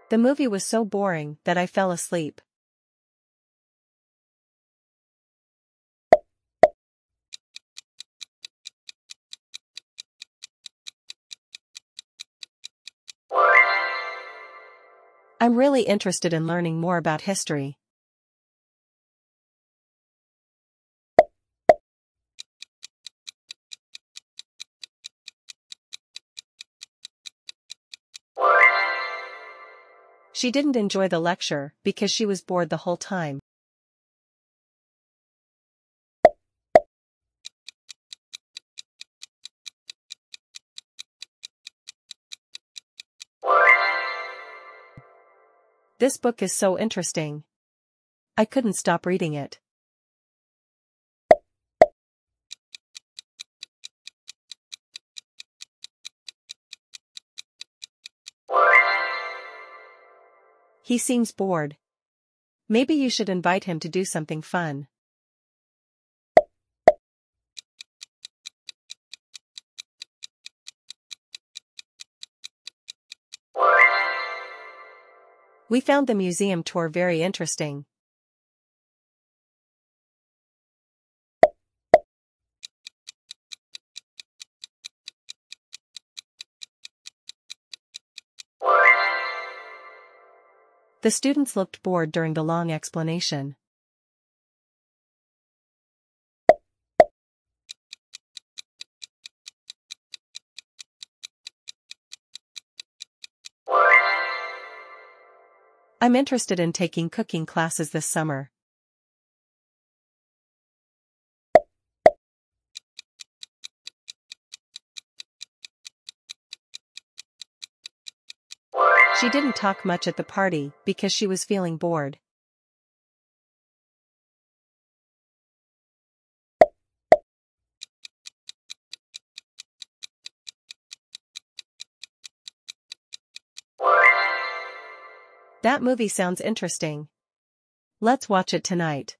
The movie was so boring that I fell asleep. I'm really interested in learning more about history. She didn't enjoy the lecture because she was bored the whole time. This book is so interesting. I couldn't stop reading it. He seems bored. Maybe you should invite him to do something fun. We found the museum tour very interesting. The students looked bored during the long explanation. I'm interested in taking cooking classes this summer. She didn't talk much at the party because she was feeling bored. That movie sounds interesting. Let's watch it tonight.